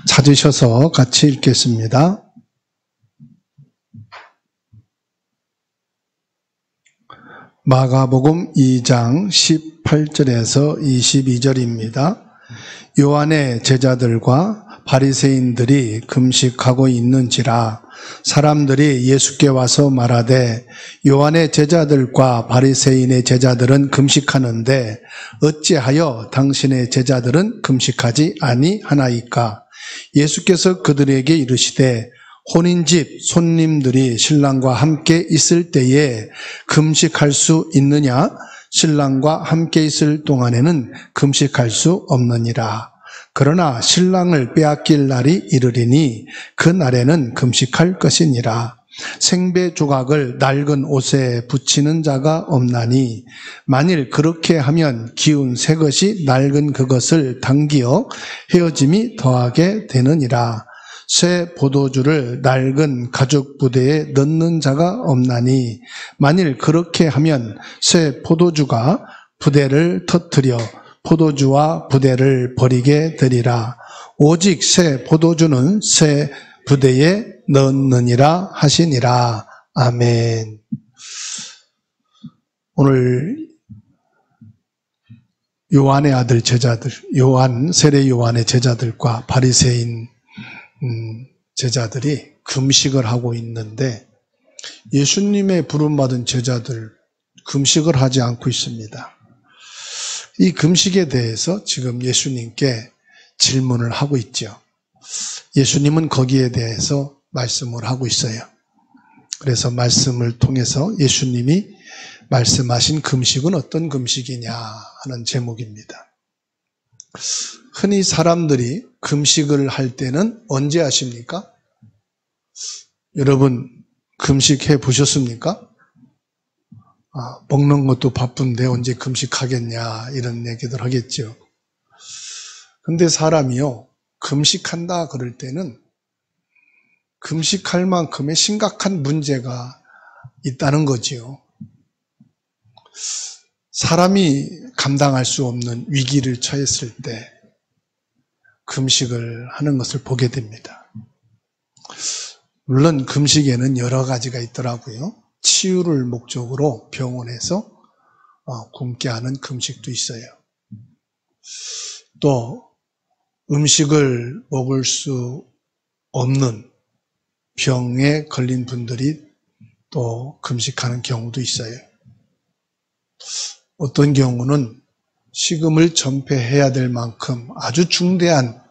찾으셔서 같이 읽겠습니다. 마가복음 2장 18절에서 22절입니다. 요한의 제자들과 바리새인들이 금식하고 있는지라 사람들이 예수께 와서 말하되 요한의 제자들과 바리새인의 제자들은 금식하는데 어찌하여 당신의 제자들은 금식하지 아니하나이까? 예수께서 그들에게 이르시되 혼인집 손님들이 신랑과 함께 있을 때에 금식할 수 있느냐? 신랑과 함께 있을 동안에는 금식할 수 없느니라. 그러나 신랑을 빼앗길 날이 이르리니 그 날에는 금식할 것이니라. 생배 조각을 낡은 옷에 붙이는 자가 없나니 만일 그렇게 하면 기운 새 것이 낡은 그것을 당기어 헤어짐이 더하게 되느니라. 새 포도주를 낡은 가죽 부대에 넣는 자가 없나니 만일 그렇게 하면 새 포도주가 부대를 터뜨려 포도주와 부대를 버리게 되리라. 오직 새 포도주는 새 부대에 넣느니라 하시니라. 아멘. 오늘 요한의 아들 제자들, 세례 요한의 제자들과 바리새인 제자들이 금식을 하고 있는데 예수님의 부름받은 제자들 금식을 하지 않고 있습니다. 이 금식에 대해서 지금 예수님께 질문을 하고 있죠. 예수님은 거기에 대해서 말씀을 하고 있어요. 그래서 말씀을 통해서 예수님이 말씀하신 금식은 어떤 금식이냐 하는 제목입니다. 흔히 사람들이 금식을 할 때는 언제 하십니까? 여러분 금식해 보셨습니까? 먹는 것도 바쁜데 언제 금식하겠냐 이런 얘기들 하겠죠. 근데 사람이요 금식한다 그럴 때는 금식할 만큼의 심각한 문제가 있다는 거지요. 사람이 감당할 수 없는 위기를 처했을 때 금식을 하는 것을 보게 됩니다. 물론 금식에는 여러 가지가 있더라고요. 치유를 목적으로 병원에서 굶게 하는 금식도 있어요. 또 음식을 먹을 수 없는 병에 걸린 분들이 또 금식하는 경우도 있어요. 어떤 경우는 식음을 전폐해야 될 만큼 아주 중대한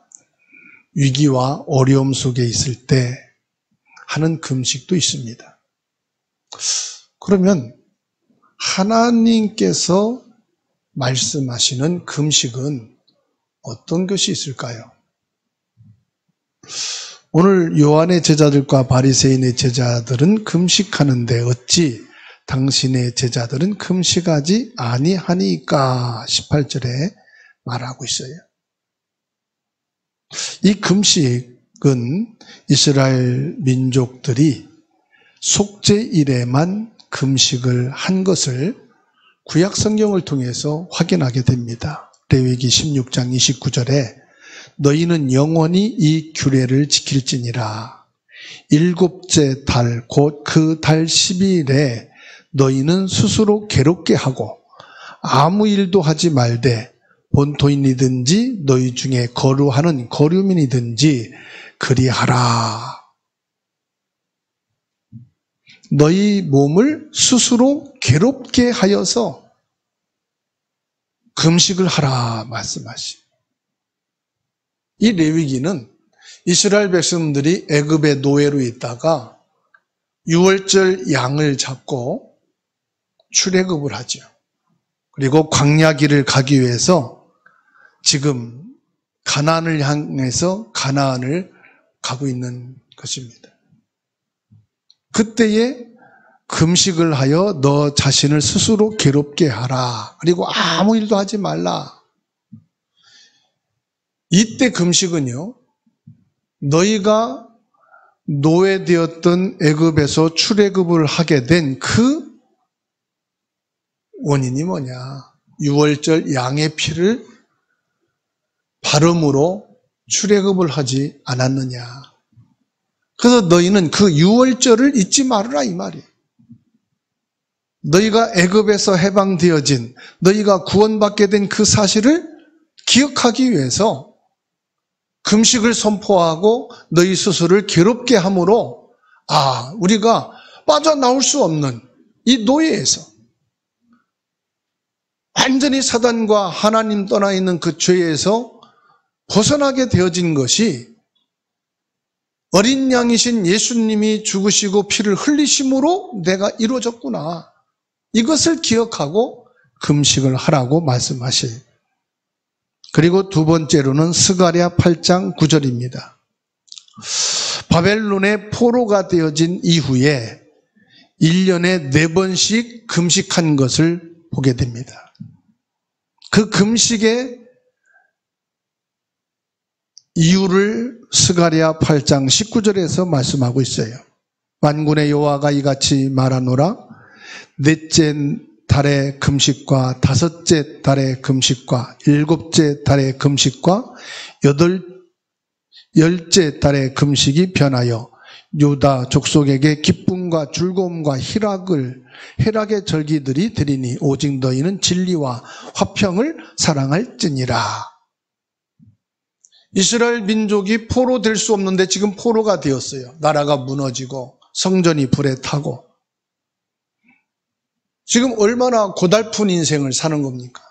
위기와 어려움 속에 있을 때 하는 금식도 있습니다. 그러면 하나님께서 말씀하시는 금식은 어떤 것이 있을까요? 오늘 요한의 제자들과 바리새인의 제자들은 금식하는데 어찌 당신의 제자들은 금식하지 아니하니까 18절에 말하고 있어요. 이 금식은 이스라엘 민족들이 속죄일에만 금식을 한 것을 구약 성경을 통해서 확인하게 됩니다. 레위기 16장 29절에 너희는 영원히 이 규례를 지킬지니라. 일곱째 달 곧 그 달 10일에 너희는 스스로 괴롭게 하고 아무 일도 하지 말되 본토인이든지 너희 중에 거류하는 거류민이든지 그리하라. 너희 몸을 스스로 괴롭게 하여서 금식을 하라 말씀하시. 이 레위기는 이스라엘 백성들이 애굽의 노예로 있다가 유월절 양을 잡고 출애굽을 하죠. 그리고 광야길을 가기 위해서 지금 가나안을 향해서 가나안을 가고 있는 것입니다. 그때에 금식을 하여 너 자신을 스스로 괴롭게 하라. 그리고 아무 일도 하지 말라. 이때 금식은요, 너희가 노예되었던 애굽에서 출애굽을 하게 된 그 원인이 뭐냐? 유월절 양의 피를 바름으로 출애굽을 하지 않았느냐. 그래서 너희는 그 유월절을 잊지 말으라 이 말이에요. 너희가 애굽에서 해방되어진, 너희가 구원받게 된 그 사실을 기억하기 위해서 금식을 선포하고 너희 스스로를 괴롭게 함으로 우리가 빠져나올 수 없는 이 노예에서 완전히 사단과 하나님 떠나 있는 그 죄에서 벗어나게 되어진 것이 어린 양이신 예수님이 죽으시고 피를 흘리심으로 내가 이루어졌구나. 이것을 기억하고 금식을 하라고 말씀하셔요. 그리고 두 번째로는 스가랴 8장 9절입니다. 바벨론의 포로가 되어진 이후에 1년에 4번씩 금식한 것을 보게 됩니다. 그 금식의 이유를 스가랴 8장 19절에서 말씀하고 있어요. 만군의 여호와가 이같이 말하노라. 넷째 달의 금식과 다섯째 달의 금식과 일곱째 달의 금식과 열째 달의 금식이 변하여 유다 족속에게 기쁨과 즐거움과 희락의 절기들이 되리니 오직 너희는 진리와 화평을 사랑할지니라. 이스라엘 민족이 포로 될 수 없는데 지금 포로가 되었어요. 나라가 무너지고 성전이 불에 타고 지금 얼마나 고달픈 인생을 사는 겁니까?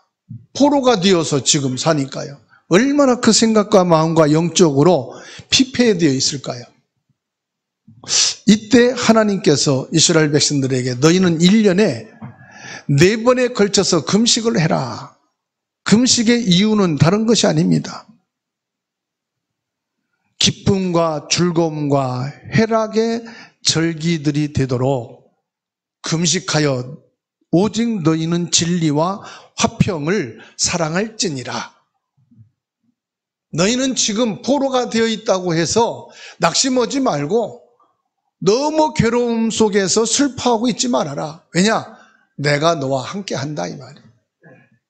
포로가 되어서 지금 사니까요. 얼마나 그 생각과 마음과 영적으로 피폐되어 있을까요? 이때 하나님께서 이스라엘 백성들에게 너희는 1년에 4번에 걸쳐서 금식을 해라. 금식의 이유는 다른 것이 아닙니다. 기쁨과 즐거움과 희락의 절기들이 되도록 금식하여 오직 너희는 진리와 화평을 사랑할지니라. 너희는 지금 포로가 되어 있다고 해서 낙심하지 말고 너무 괴로움 속에서 슬퍼하고 있지 말아라. 왜냐? 내가 너와 함께 한다 이 말이에요.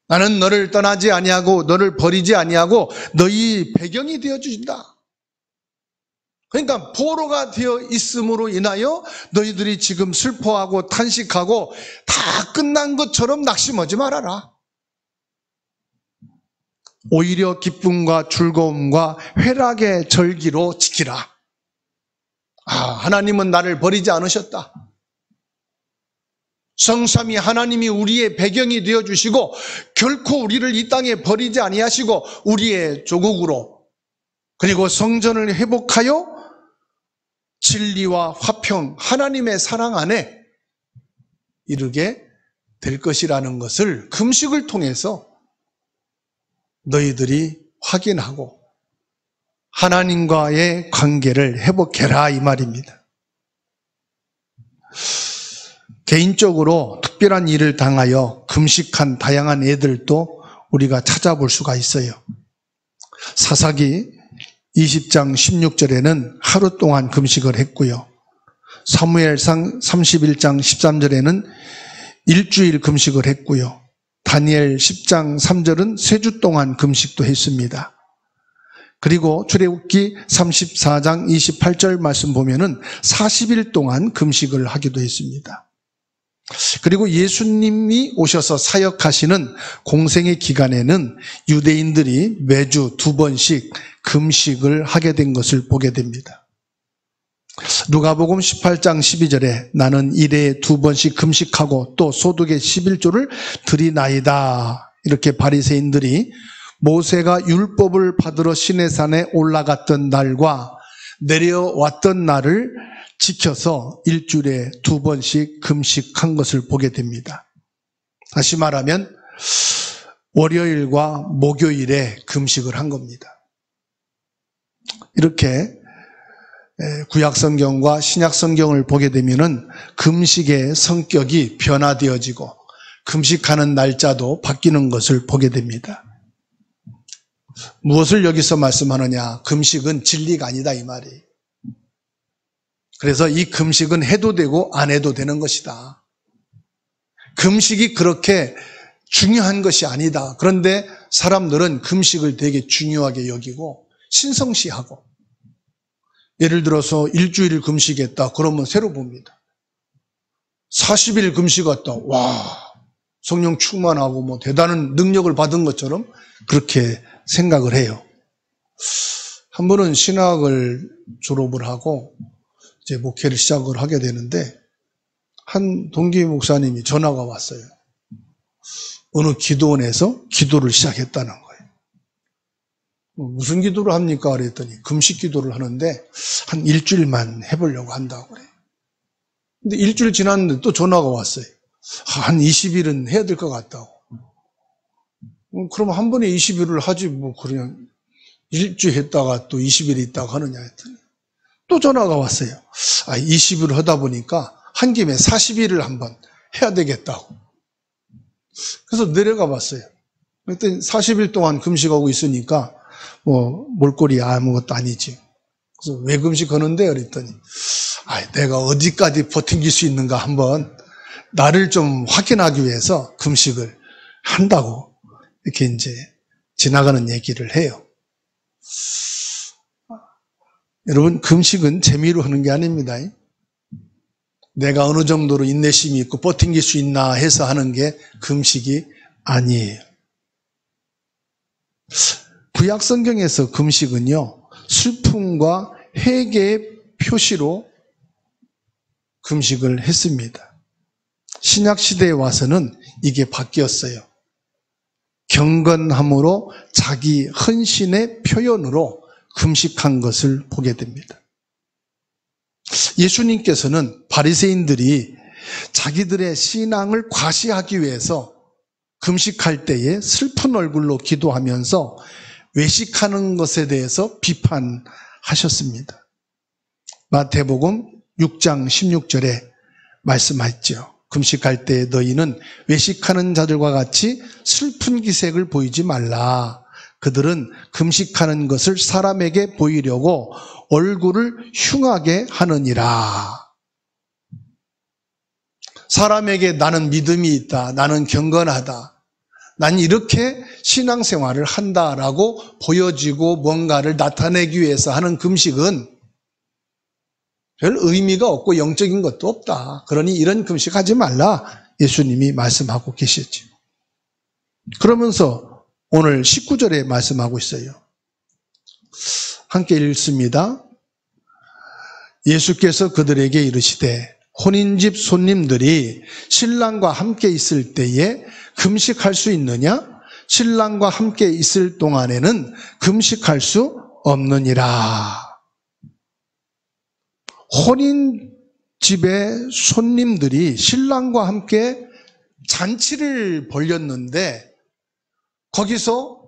나는 너를 떠나지 아니하고 너를 버리지 아니하고 너희 배경이 되어 주신다. 그러니까 포로가 되어 있음으로 인하여 너희들이 지금 슬퍼하고 탄식하고 다 끝난 것처럼 낙심하지 말아라. 오히려 기쁨과 즐거움과 희락의 절기로 지키라. 하나님은 나를 버리지 않으셨다. 성삼위 하나님이 우리의 배경이 되어주시고 결코 우리를 이 땅에 버리지 아니하시고 우리의 조국으로 그리고 성전을 회복하여 진리와 화평, 하나님의 사랑 안에 이르게 될 것이라는 것을 금식을 통해서 너희들이 확인하고 하나님과의 관계를 회복해라 이 말입니다. 개인적으로 특별한 일을 당하여 금식한 다양한 애들도 우리가 찾아볼 수가 있어요. 사사기 20장 16절에는 하루 동안 금식을 했고요. 사무엘상 31장 13절에는 일주일 금식을 했고요. 다니엘 10장 3절은 3주 동안 금식도 했습니다. 그리고 출애굽기 34장 28절 말씀 보면은 40일 동안 금식을 하기도 했습니다. 그리고 예수님이 오셔서 사역하시는 공생의 기간에는 유대인들이 매주 2번씩 금식을 하게 된 것을 보게 됩니다. 누가복음 18장 12절에 나는 일에 2번씩 금식하고 또 소득의 11조를 드리나이다. 이렇게 바리새인들이 모세가 율법을 받으러 시내산에 올라갔던 날과 내려왔던 날을 지켜서 일주일에 2번씩 금식한 것을 보게 됩니다. 다시 말하면 월요일과 목요일에 금식을 한 겁니다. 이렇게 구약성경과 신약성경을 보게 되면은 금식의 성격이 변화되어지고 금식하는 날짜도 바뀌는 것을 보게 됩니다. 무엇을 여기서 말씀하느냐? 금식은 진리가 아니다 이 말이에요. 그래서 이 금식은 해도 되고 안 해도 되는 것이다. 금식이 그렇게 중요한 것이 아니다. 그런데 사람들은 금식을 되게 중요하게 여기고 신성시하고, 예를 들어서 일주일 금식했다 그러면 새로 봅니다. 40일 금식했다, 와, 성령 충만하고 뭐 대단한 능력을 받은 것처럼 그렇게 생각을 해요. 한 번은 신학을 졸업을 하고 이제 목회를 시작을 하게 되는데, 한 동기 목사님이 전화가 왔어요. 어느 기도원에서 기도를 시작했다는 거예요. 무슨 기도를 합니까? 그랬더니 금식 기도를 하는데 한 일주일만 해보려고 한다고 그래요. 근데 일주일 지났는데 또 전화가 왔어요. 한 20일은 해야 될 것 같다고. 그럼 한 번에 20일을 하지 뭐 그냥 일주일 했다가 또 20일 있다가 하느냐 했더니 또 전화가 왔어요. 20일을 하다 보니까 한 김에 40일을 한번 해야 되겠다고. 그래서 내려가 봤어요. 그랬더니 40일 동안 금식하고 있으니까 뭐 몰골이 아무것도 아니지. 그래서 왜 금식하는데? 그랬더니 내가 어디까지 버팅길 수 있는가 한번 나를 좀 확인하기 위해서 금식을 한다고 이렇게 이제 지나가는 얘기를 해요. 여러분, 금식은 재미로 하는 게 아닙니다. 내가 어느 정도로 인내심이 있고 버팅길 수 있나 해서 하는 게 금식이 아니에요. 구약 성경에서 금식은요, 슬픔과 회개의 표시로 금식을 했습니다. 신약 시대에 와서는 이게 바뀌었어요. 경건함으로 자기 헌신의 표현으로 금식한 것을 보게 됩니다. 예수님께서는 바리새인들이 자기들의 신앙을 과시하기 위해서 금식할 때에 슬픈 얼굴로 기도하면서 외식하는 것에 대해서 비판하셨습니다. 마태복음 6장 16절에 말씀하셨죠. 금식할 때 너희는 외식하는 자들과 같이 슬픈 기색을 보이지 말라. 그들은 금식하는 것을 사람에게 보이려고 얼굴을 흉하게 하느니라. 사람에게 나는 믿음이 있다, 나는 경건하다, 난 이렇게 신앙생활을 한다라고 보여지고 뭔가를 나타내기 위해서 하는 금식은 별 의미가 없고 영적인 것도 없다. 그러니 이런 금식 하지 말라, 예수님이 말씀하고 계시죠. 그러면서 오늘 19절에 말씀하고 있어요. 함께 읽습니다. 예수께서 그들에게 이르시되 혼인집 손님들이 신랑과 함께 있을 때에 금식할 수 있느냐? 신랑과 함께 있을 동안에는 금식할 수 없느니라. 혼인집의 손님들이 신랑과 함께 잔치를 벌였는데 거기서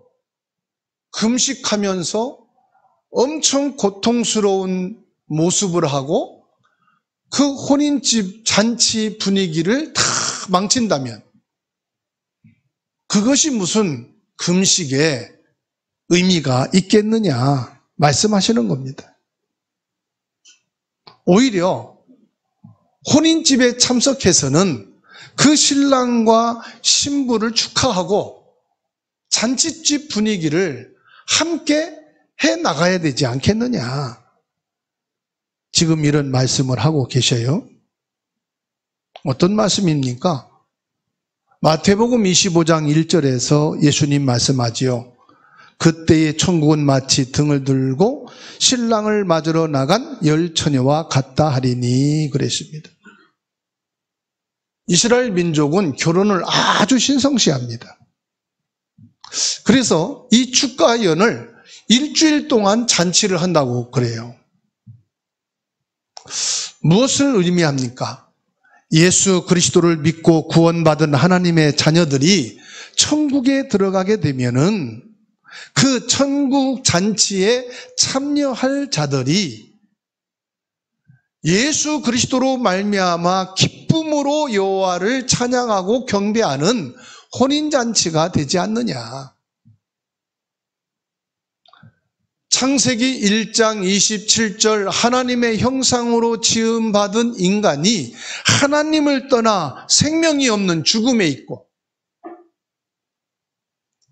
금식하면서 엄청 고통스러운 모습을 하고 그 혼인집 잔치 분위기를 다 망친다면 그것이 무슨 금식의 의미가 있겠느냐 말씀하시는 겁니다. 오히려 혼인집에 참석해서는 그 신랑과 신부를 축하하고 잔치집 분위기를 함께 해 나가야 되지 않겠느냐. 지금 이런 말씀을 하고 계셔요. 어떤 말씀입니까? 마태복음 25장 1절에서 예수님 말씀하지요. 그때의 천국은 마치 등을 들고 신랑을 맞으러 나간 열 처녀와 같다 하리니 그랬습니다. 이스라엘 민족은 결혼을 아주 신성시합니다. 그래서 이 축가연을 일주일 동안 잔치를 한다고 그래요. 무엇을 의미합니까? 예수 그리스도를 믿고 구원받은 하나님의 자녀들이 천국에 들어가게 되면은 그 천국 잔치에 참여할 자들이 예수 그리스도로 말미암아 기쁨으로 여호와를 찬양하고 경배하는 혼인잔치가 되지 않느냐. 창세기 1장 27절 하나님의 형상으로 지음받은 인간이 하나님을 떠나 생명이 없는 죽음에 있고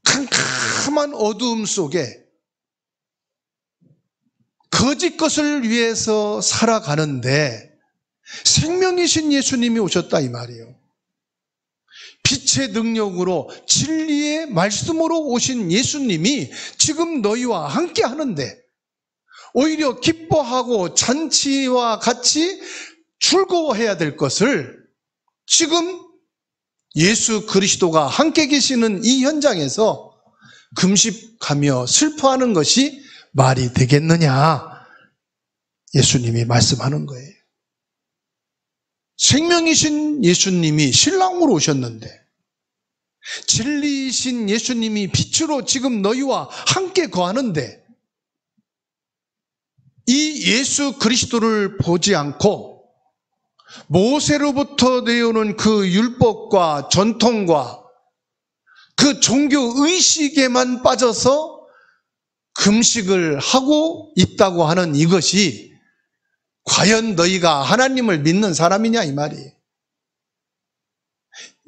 캄캄한 어두움 속에 거짓 것을 위해서 살아가는데 생명이신 예수님이 오셨다 이 말이에요. 빛의 능력으로 진리의 말씀으로 오신 예수님이 지금 너희와 함께 하는데 오히려 기뻐하고 잔치와 같이 즐거워해야 될 것을 지금 예수 그리스도가 함께 계시는 이 현장에서 금식하며 슬퍼하는 것이 말이 되겠느냐? 예수님이 말씀하는 거예요. 생명이신 예수님이 신랑으로 오셨는데 진리이신 예수님이 빛으로 지금 너희와 함께 거하는데 이 예수 그리스도를 보지 않고 모세로부터 내려오는 그 율법과 전통과 그 종교 의식에만 빠져서 금식을 하고 있다고 하는 이것이 과연 너희가 하나님을 믿는 사람이냐 이 말이에요.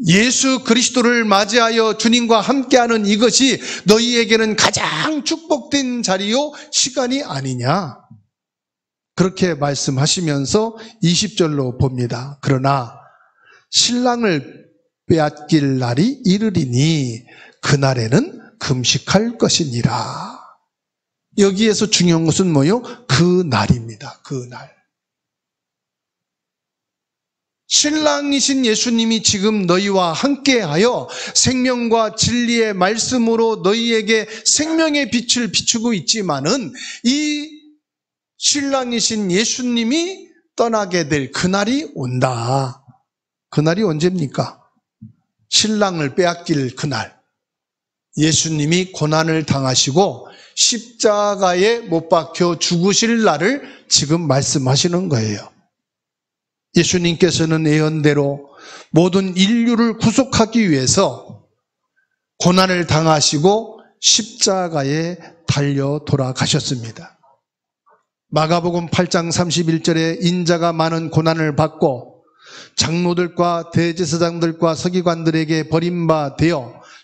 예수 그리스도를 맞이하여 주님과 함께하는 이것이 너희에게는 가장 축복된 자리요 시간이 아니냐. 그렇게 말씀하시면서 20절로 봅니다. 그러나 신랑을 빼앗길 날이 이르리니 그날에는 금식할 것이니라. 여기에서 중요한 것은 뭐요? 그 날입니다. 그 날. 신랑이신 예수님이 지금 너희와 함께하여 생명과 진리의 말씀으로 너희에게 생명의 빛을 비추고 있지만은 이 신랑이신 예수님이 떠나게 될 그날이 온다. 그날이 언제입니까? 신랑을 빼앗길 그날. 예수님이 고난을 당하시고 십자가에 못 박혀 죽으실 날을 지금 말씀하시는 거예요. 예수님께서는 예언대로 모든 인류를 구속하기 위해서 고난을 당하시고 십자가에 달려 돌아가셨습니다. 마가복음 8장 31절에 인자가 많은 고난을 받고 장로들과 대제사장들과 서기관들에게 버림받아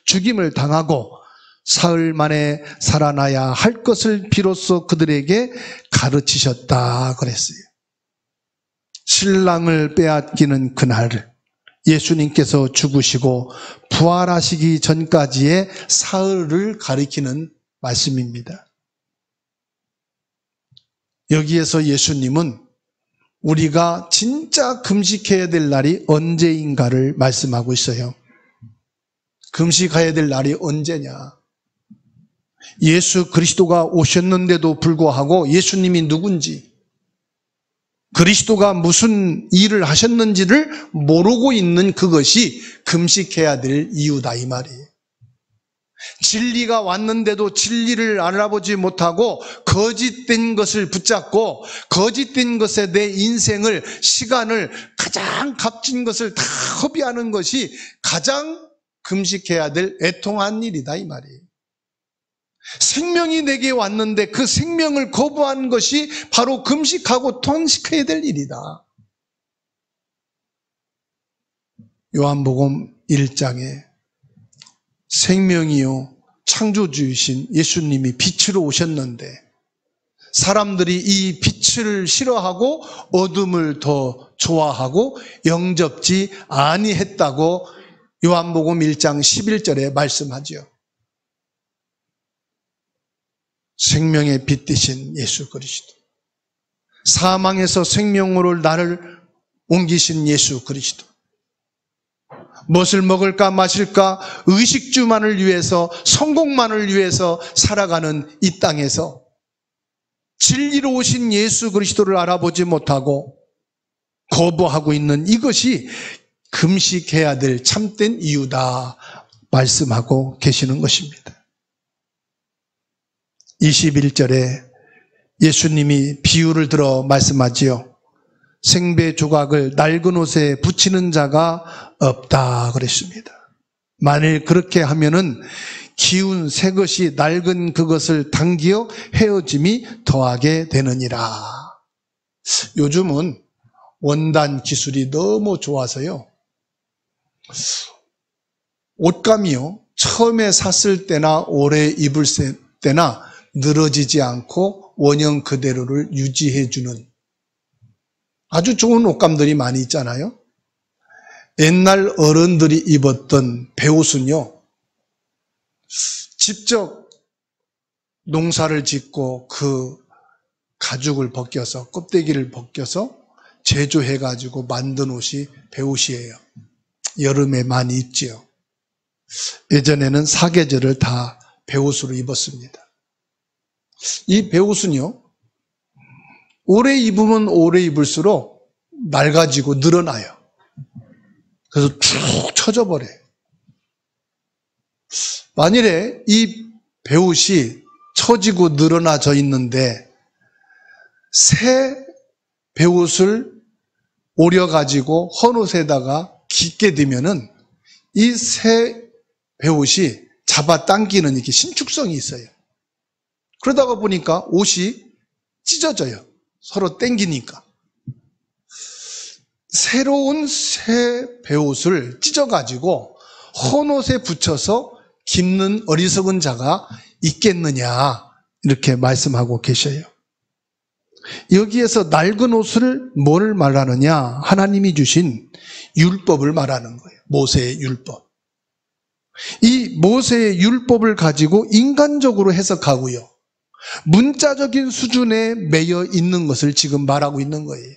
죽임을 당하고 사흘 만에 살아나야 할 것을 비로소 그들에게 가르치셨다 그랬어요. 신랑을 빼앗기는 그날을 예수님께서 죽으시고 부활하시기 전까지의 사흘을 가리키는 말씀입니다. 여기에서 예수님은 우리가 진짜 금식해야 될 날이 언제인가를 말씀하고 있어요. 금식해야 될 날이 언제냐? 예수 그리스도가 오셨는데도 불구하고 예수님이 누군지, 그리스도가 무슨 일을 하셨는지를 모르고 있는 그것이 금식해야 될 이유다 이 말이에요. 진리가 왔는데도 진리를 알아보지 못하고 거짓된 것을 붙잡고 거짓된 것에 내 인생을, 시간을, 가장 값진 것을 다 허비하는 것이 가장 금식해야 될 애통한 일이다 이 말이에요. 생명이 내게 왔는데 그 생명을 거부한 것이 바로 금식하고 통식해야 될 일이다. 요한복음 1장에 생명이요 창조주이신 예수님이 빛으로 오셨는데 사람들이 이 빛을 싫어하고 어둠을 더 좋아하고 영접지 아니했다고 요한복음 1장 11절에 말씀하죠. 생명의 빛 되신 예수 그리스도, 사망에서 생명으로 나를 옮기신 예수 그리스도, 무엇을 먹을까 마실까 의식주만을 위해서, 성공만을 위해서 살아가는 이 땅에서 진리로 오신 예수 그리스도를 알아보지 못하고 거부하고 있는 이것이 금식해야 될 참된 이유다 말씀하고 계시는 것입니다. 21절에 예수님이 비유를 들어 말씀하지요. 생배 조각을 낡은 옷에 붙이는 자가 없다 그랬습니다. 만일 그렇게 하면은 기운 새 것이 낡은 그것을 당기어 헤어짐이 더하게 되느니라. 요즘은 원단 기술이 너무 좋아서요. 옷감이요. 처음에 샀을 때나 오래 입을 때나 늘어지지 않고 원형 그대로를 유지해주는 아주 좋은 옷감들이 많이 있잖아요. 옛날 어른들이 입었던 베옷은요, 직접 농사를 짓고 그 가죽을 벗겨서, 껍데기를 벗겨서 제조해가지고 만든 옷이 베옷이에요. 여름에 많이 입지요. 예전에는 사계절을 다 베옷으로 입었습니다. 이 베옷은요, 오래 입으면 오래 입을수록 낡아지고 늘어나요. 그래서 쭉 처져버려요. 만일에 이 베옷이 처지고 늘어나져 있는데 새 베옷을 오려가지고 헌옷에다가 깃게 되면은 이 새 베옷이 잡아당기는 이렇게 신축성이 있어요. 그러다가 보니까 옷이 찢어져요. 서로 당기니까. 새로운 새 베옷을 찢어가지고 헌옷에 붙여서 깁는 어리석은 자가 있겠느냐, 이렇게 말씀하고 계셔요. 여기에서 낡은 옷을 뭘 말하느냐? 하나님이 주신 율법을 말하는 거예요. 모세의 율법. 이 모세의 율법을 가지고 인간적으로 해석하고요, 문자적인 수준에 매여 있는 것을 지금 말하고 있는 거예요.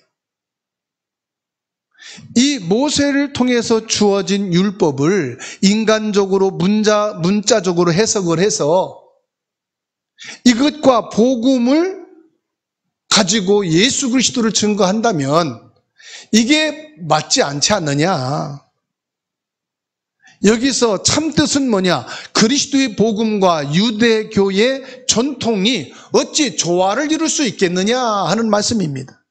이 모세를 통해서 주어진 율법을 인간적으로 문자적으로 해석을 해서 이것과 복음을 가지고 예수 그리스도를 증거한다면 이게 맞지 않지 않느냐. 여기서 참뜻은 뭐냐? 그리스도의 복음과 유대교의 전통이 어찌 조화를 이룰 수 있겠느냐 하는 말씀입니다.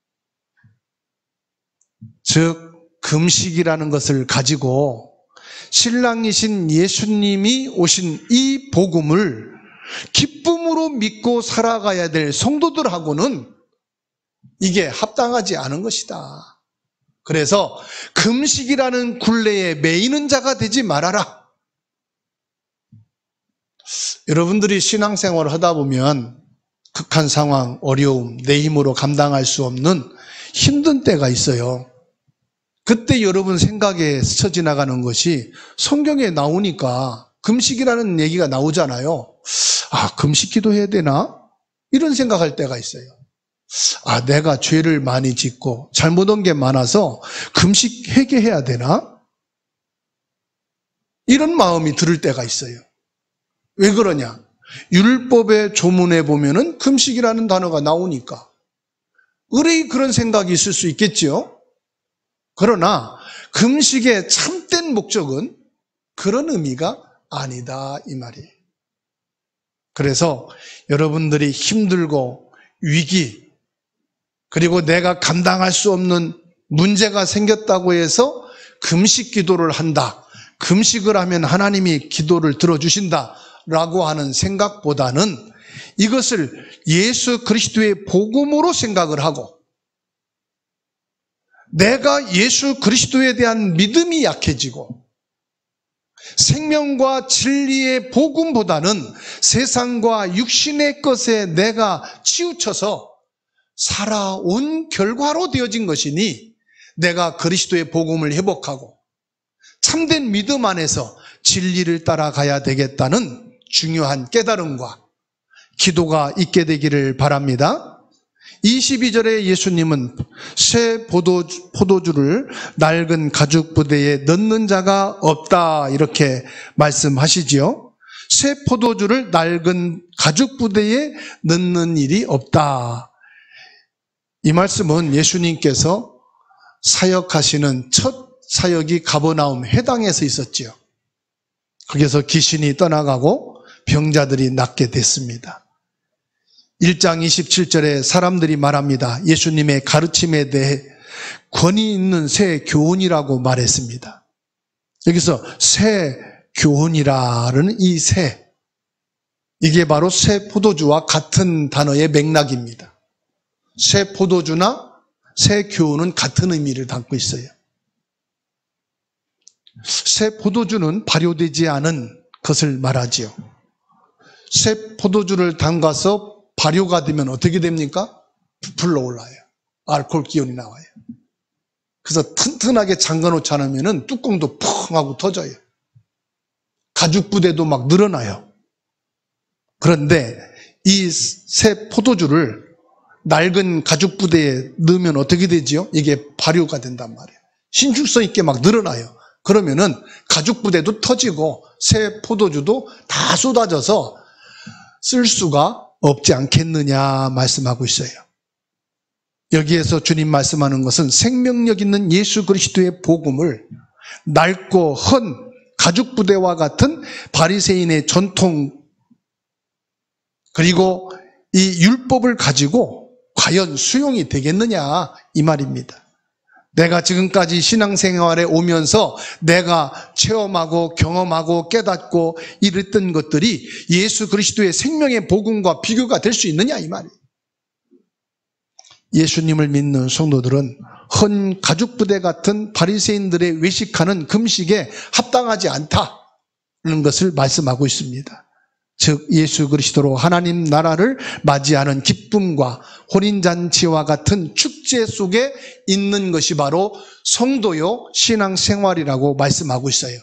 즉 금식이라는 것을 가지고 신랑이신 예수님이 오신 이 복음을 기쁨으로 믿고 살아가야 될 성도들하고는 이게 합당하지 않은 것이다. 그래서 금식이라는 굴레에 매이는 자가 되지 말아라. 여러분들이 신앙생활을 하다 보면 극한 상황, 어려움, 내 힘으로 감당할 수 없는 힘든 때가 있어요. 그때 여러분 생각에 스쳐 지나가는 것이 성경에 나오니까 금식이라는 얘기가 나오잖아요. 아, 금식 기도해야 되나? 이런 생각할 때가 있어요. 아, 내가 죄를 많이 짓고 잘못한 게 많아서 금식 회개해야 되나? 이런 마음이 들을 때가 있어요. 왜 그러냐? 율법의 조문에 보면은 금식이라는 단어가 나오니까 의뢰이 그런 생각이 있을 수 있겠지요. 그러나 금식의 참된 목적은 그런 의미가 아니다, 이 말이에요. 그래서 여러분들이 힘들고 위기, 그리고 내가 감당할 수 없는 문제가 생겼다고 해서 금식 기도를 한다, 금식을 하면 하나님이 기도를 들어주신다 라고 하는 생각보다는 이것을 예수 그리스도의 복음으로 생각을 하고, 내가 예수 그리스도에 대한 믿음이 약해지고 생명과 진리의 복음보다는 세상과 육신의 것에 내가 치우쳐서 살아온 결과로 되어진 것이니 내가 그리스도의 복음을 회복하고 참된 믿음 안에서 진리를 따라가야 되겠다는 중요한 깨달음과 기도가 있게 되기를 바랍니다. 22절에 예수님은 새 포도주를 낡은 가죽 부대에 넣는 자가 없다, 이렇게 말씀하시지요. 새 포도주를 낡은 가죽 부대에 넣는 일이 없다. 이 말씀은 예수님께서 사역하시는 첫 사역이 가버나움 회당에서 있었지요. 거기서 귀신이 떠나가고 병자들이 낫게 됐습니다. 1장 27절에 사람들이 말합니다. 예수님의 가르침에 대해 권위 있는 새 교훈이라고 말했습니다. 여기서 새 교훈이라는 이 새, 이게 바로 새 포도주와 같은 단어의 맥락입니다. 새 포도주나 새 교훈은 같은 의미를 담고 있어요. 새 포도주는 발효되지 않은 것을 말하지요. 새 포도주를 담가서 발효가 되면 어떻게 됩니까? 부풀러 올라요. 알코올 기운이 나와요. 그래서 튼튼하게 잠궈놓지 않으면 뚜껑도 펑 하고 터져요. 가죽 부대도 막 늘어나요. 그런데 이 새 포도주를 낡은 가죽 부대에 넣으면 어떻게 되지요? 이게 발효가 된단 말이에요. 신축성 있게 막 늘어나요. 그러면은 가죽 부대도 터지고 새 포도주도 다 쏟아져서 쓸 수가 없지 않겠느냐 말씀하고 있어요. 여기에서 주님 말씀하는 것은 생명력 있는 예수 그리스도의 복음을 낡고 헌 가죽 부대와 같은 바리새인의 전통 그리고 이 율법을 가지고 과연 수용이 되겠느냐 이 말입니다. 내가 지금까지 신앙생활에 오면서 내가 체험하고 경험하고 깨닫고 이랬던 것들이 예수 그리스도의 생명의 복음과 비교가 될 수 있느냐 이 말이에요. 예수님을 믿는 성도들은 헌 가죽부대 같은 바리새인들의 외식하는 금식에 합당하지 않다는 것을 말씀하고 있습니다. 즉 예수 그리스도로 하나님 나라를 맞이하는 기쁨과 혼인잔치와 같은 축제 속에 있는 것이 바로 성도요 신앙생활이라고 말씀하고 있어요.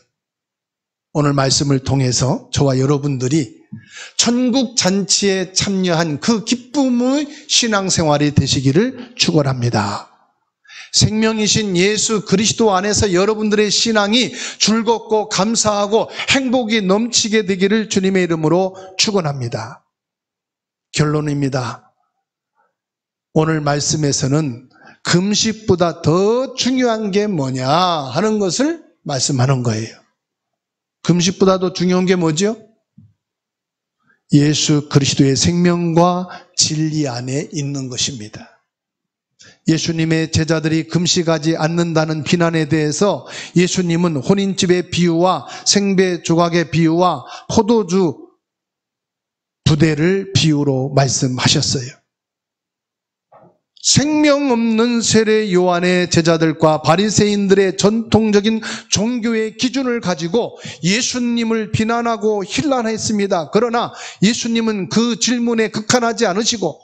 오늘 말씀을 통해서 저와 여러분들이 천국 잔치에 참여한 그 기쁨의 신앙생활이 되시기를 축원합니다. 생명이신 예수 그리스도 안에서 여러분들의 신앙이 즐겁고 감사하고 행복이 넘치게 되기를 주님의 이름으로 축원합니다. 결론입니다. 오늘 말씀에서는 금식보다 더 중요한 게 뭐냐 하는 것을 말씀하는 거예요. 금식보다 더 중요한 게 뭐죠? 예수 그리스도의 생명과 진리 안에 있는 것입니다. 예수님의 제자들이 금식하지 않는다는 비난에 대해서 예수님은 혼인집의 비유와 생배 조각의 비유와 포도주 부대를 비유로 말씀하셨어요. 생명 없는 세례 요한의 제자들과 바리새인들의 전통적인 종교의 기준을 가지고 예수님을 비난하고 힐난했습니다. 그러나 예수님은 그 질문에 극한하지 않으시고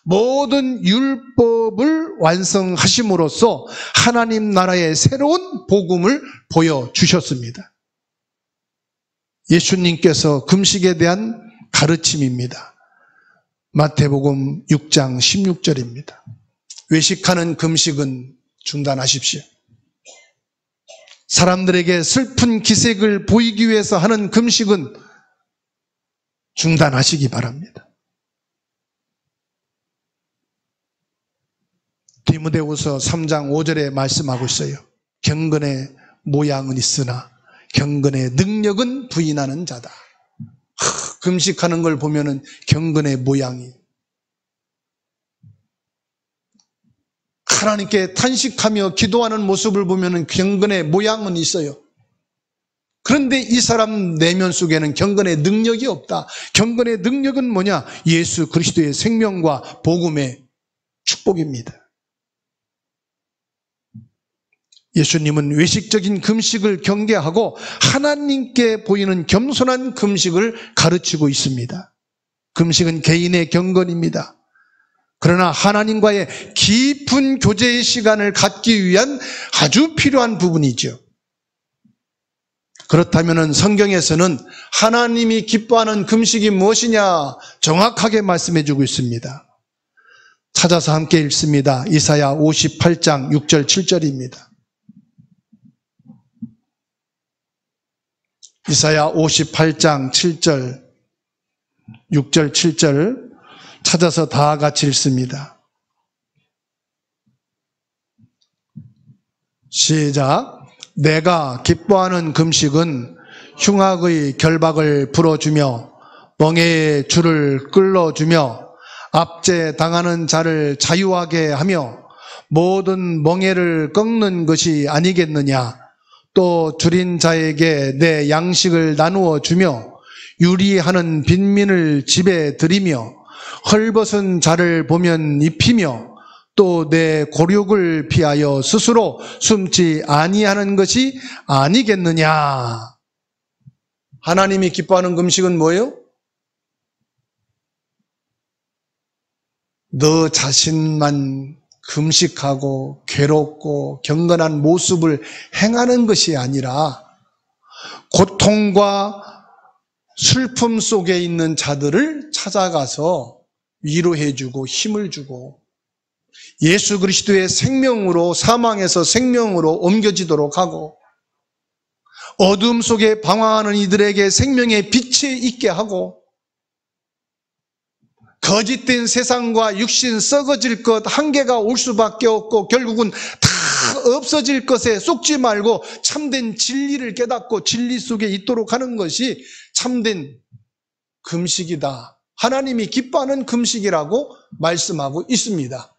모든 율법을 완성하심으로써 하나님 나라의 새로운 복음을 보여주셨습니다. 예수님께서 금식에 대한 가르침입니다. 마태복음 6장 16절입니다. 외식하는 금식은 중단하십시오. 사람들에게 슬픈 기색을 보이기 위해서 하는 금식은 중단하시기 바랍니다. 디모데후서 3장 5절에 말씀하고 있어요. 경건의 모양은 있으나 경건의 능력은 부인하는 자다. 금식하는 걸 보면은 경건의 모양이 하나님께 탄식하며 기도하는 모습을 보면은 경건의 모양은 있어요. 그런데 이 사람 내면 속에는 경건의 능력이 없다. 경건의 능력은 뭐냐? 예수 그리스도의 생명과 복음의 축복입니다. 예수님은 외식적인 금식을 경계하고 하나님께 보이는 겸손한 금식을 가르치고 있습니다. 금식은 개인의 경건입니다. 그러나 하나님과의 깊은 교제의 시간을 갖기 위한 아주 필요한 부분이죠. 그렇다면 성경에서는 하나님이 기뻐하는 금식이 무엇이냐 정확하게 말씀해 주고 있습니다. 찾아서 함께 읽습니다. 이사야 58장 6절 7절입니다. 이사야 58장 7절, 6절, 7절 찾아서 다 같이 읽습니다. 시작. 내가 기뻐하는 금식은 흉악의 결박을 풀어주며 멍에의 줄을 끌어주며 압제당하는 자를 자유하게 하며 모든 멍에를 꺾는 것이 아니겠느냐. 또 줄인 자에게 내 양식을 나누어 주며 유리하는 빈민을 집에 들이며 헐벗은 자를 보면 입히며 또 내 곤욕을 피하여 스스로 숨지 아니하는 것이 아니겠느냐. 하나님이 기뻐하는 금식은 뭐예요? 너 자신만 금식하고 괴롭고 경건한 모습을 행하는 것이 아니라 고통과 슬픔 속에 있는 자들을 찾아가서 위로해주고 힘을 주고 예수 그리스도의 생명으로 사망에서 생명으로 옮겨지도록 하고 어둠 속에 방황하는 이들에게 생명의 빛이 있게 하고 거짓된 세상과 육신 썩어질 것 한계가 올 수밖에 없고 결국은 다 없어질 것에 속지 말고 참된 진리를 깨닫고 진리 속에 있도록 하는 것이 참된 금식이다. 하나님이 기뻐하는 금식이라고 말씀하고 있습니다.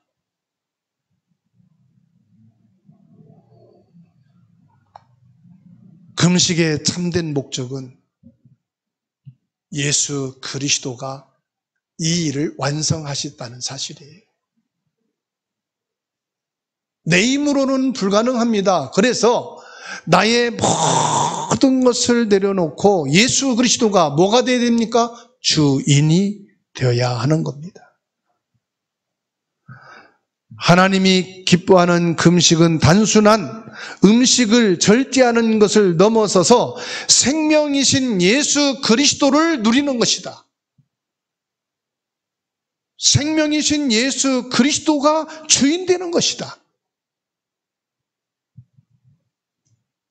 금식의 참된 목적은 예수 그리스도가 이 일을 완성하셨다는 사실이에요. 내 힘으로는 불가능합니다. 그래서 나의 모든 것을 내려놓고 예수 그리스도가 뭐가 되어야 됩니까? 주인이 되어야 하는 겁니다. 하나님이 기뻐하는 금식은 단순한 음식을 절제하는 것을 넘어서서 생명이신 예수 그리스도를 누리는 것이다. 생명이신 예수 그리스도가 주인 되는 것이다.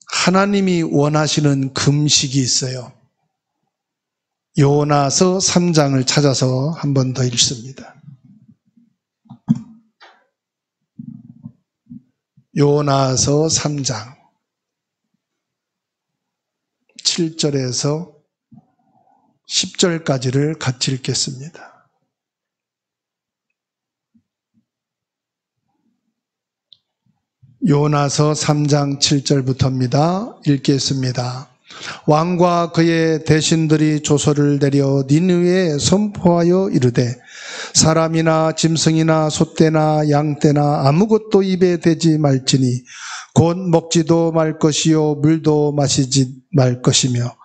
하나님이 원하시는 금식이 있어요. 요나서 3장을 찾아서 한 번 더 읽습니다. 요나서 3장 7절에서 10절까지를 같이 읽겠습니다. 요나서 3장 7절부터입니다. 읽겠습니다. 왕과 그의 대신들이 조서를 내려 니느웨에 선포하여 이르되 사람이나 짐승이나 소떼나 양떼나 아무것도 입에 대지 말지니 곧 먹지도 말 것이요 물도 마시지 말 것이며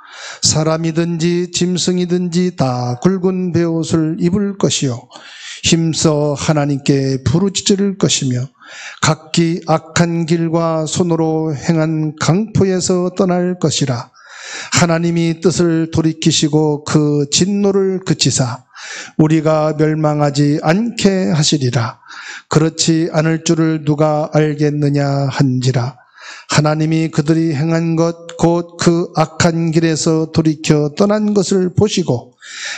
사람이든지 짐승이든지 다 굵은 베옷을 입을 것이요 힘써 하나님께 부르짖을 것이며 각기 악한 길과 손으로 행한 강포에서 떠날 것이라. 하나님이 뜻을 돌이키시고 그 진노를 그치사 우리가 멸망하지 않게 하시리라. 그렇지 않을 줄을 누가 알겠느냐 한지라. 하나님이 그들이 행한 것 곧 그 악한 길에서 돌이켜 떠난 것을 보시고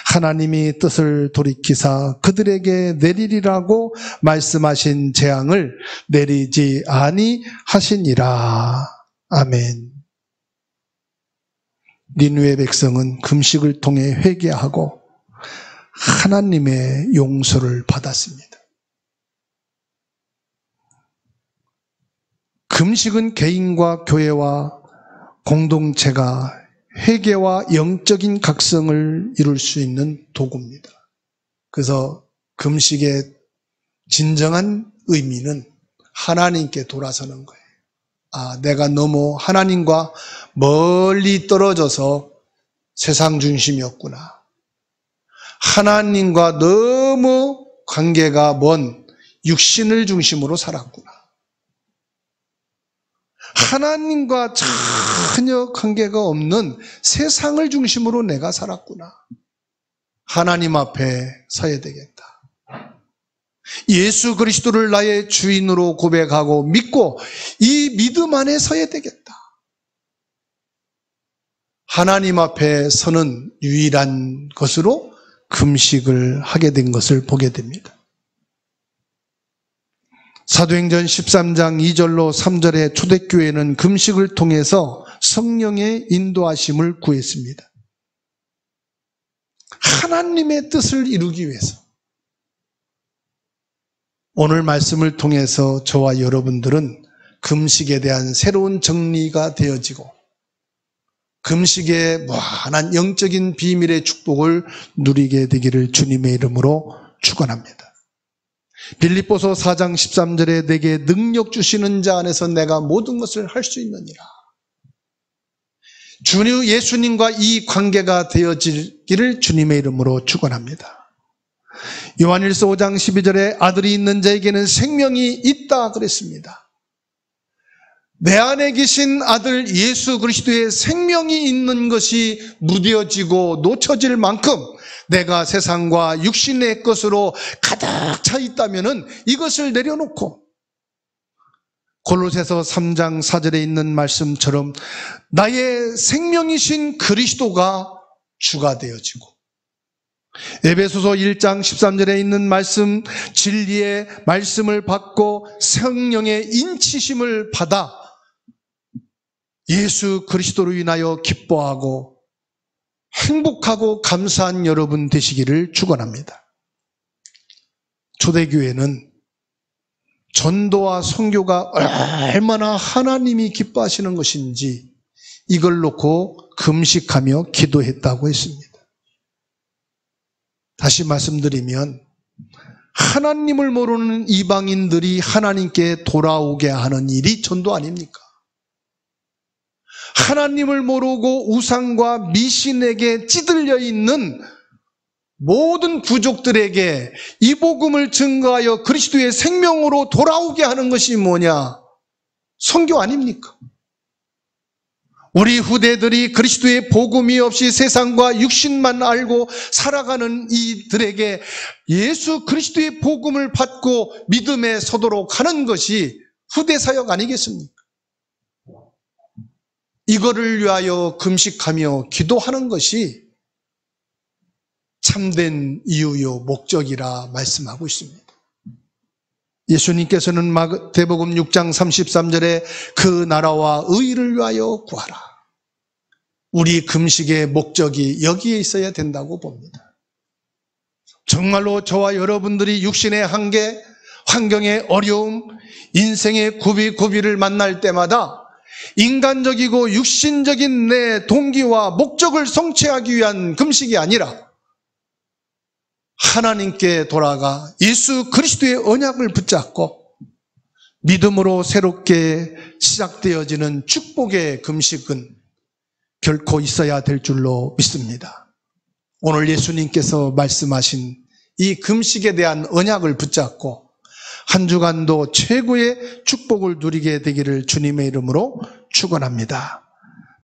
하나님이 뜻을 돌이키사 그들에게 내리리라고 말씀하신 재앙을 내리지 아니하시니라. 아멘. 니느웨 백성은 금식을 통해 회개하고 하나님의 용서를 받았습니다. 금식은 개인과 교회와 공동체가 회개와 영적인 각성을 이룰 수 있는 도구입니다. 그래서 금식의 진정한 의미는 하나님께 돌아서는 거예요. 아, 내가 너무 하나님과 멀리 떨어져서 세상 중심이었구나. 하나님과 너무 관계가 먼 육신을 중심으로 살았구나. 하나님과 전혀 관계가 없는 세상을 중심으로 내가 살았구나. 하나님 앞에 서야 되겠다. 예수 그리스도를 나의 주인으로 고백하고 믿고 이 믿음 안에 서야 되겠다. 하나님 앞에 서는 유일한 것으로 금식을 하게 된 것을 보게 됩니다. 사도행전 13장 2절로 3절에 초대교회는 금식을 통해서 성령의 인도하심을 구했습니다. 하나님의 뜻을 이루기 위해서. 오늘 말씀을 통해서 저와 여러분들은 금식에 대한 새로운 정리가 되어지고 금식의 무한한 영적인 비밀의 축복을 누리게 되기를 주님의 이름으로 축원합니다. 빌립보서 4장 13절에 내게 능력 주시는 자 안에서 내가 모든 것을 할 수 있느니라. 주님 예수님과 이 관계가 되어지기를 주님의 이름으로 축원합니다. 요한일서 5장 12절에 아들이 있는 자에게는 생명이 있다 그랬습니다. 내 안에 계신 아들 예수 그리스도의 생명이 있는 것이 무뎌지고 놓쳐질 만큼 내가 세상과 육신의 것으로 가득 차 있다면 이것을 내려놓고 골로새서 3장 4절에 있는 말씀처럼 나의 생명이신 그리스도가 주가 되어지고, 에베소서 1장 13절에 있는 말씀, 진리의 말씀을 받고 성령의 인치심을 받아 예수 그리스도로 인하여 기뻐하고 행복하고 감사한 여러분 되시기를 축원합니다. 초대교회는 전도와 선교가 얼마나 하나님이 기뻐하시는 것인지 이걸 놓고 금식하며 기도했다고 했습니다. 다시 말씀드리면 하나님을 모르는 이방인들이 하나님께 돌아오게 하는 일이 전도 아닙니까? 하나님을 모르고 우상과 미신에게 찌들려 있는 모든 부족들에게 이 복음을 증거하여 그리스도의 생명으로 돌아오게 하는 것이 뭐냐? 선교 아닙니까? 우리 후대들이 그리스도의 복음이 없이 세상과 육신만 알고 살아가는 이들에게 예수 그리스도의 복음을 받고 믿음에 서도록 하는 것이 후대 사역 아니겠습니까? 이거를 위하여 금식하며 기도하는 것이 참된 이유요 목적이라 말씀하고 있습니다. 예수님께서는 마태복음 6장 33절에 그 나라와 의를 위하여 구하라. 우리 금식의 목적이 여기에 있어야 된다고 봅니다. 정말로 저와 여러분들이 육신의 한계, 환경의 어려움, 인생의 고비를 만날 때마다 인간적이고 육신적인 내 동기와 목적을 성취하기 위한 금식이 아니라 하나님께 돌아가 예수 그리스도의 언약을 붙잡고 믿음으로 새롭게 시작되어지는 축복의 금식은 결코 있어야 될 줄로 믿습니다. 오늘 예수님께서 말씀하신 이 금식에 대한 언약을 붙잡고 한 주간도 최고의 축복을 누리게 되기를 주님의 이름으로 축원합니다.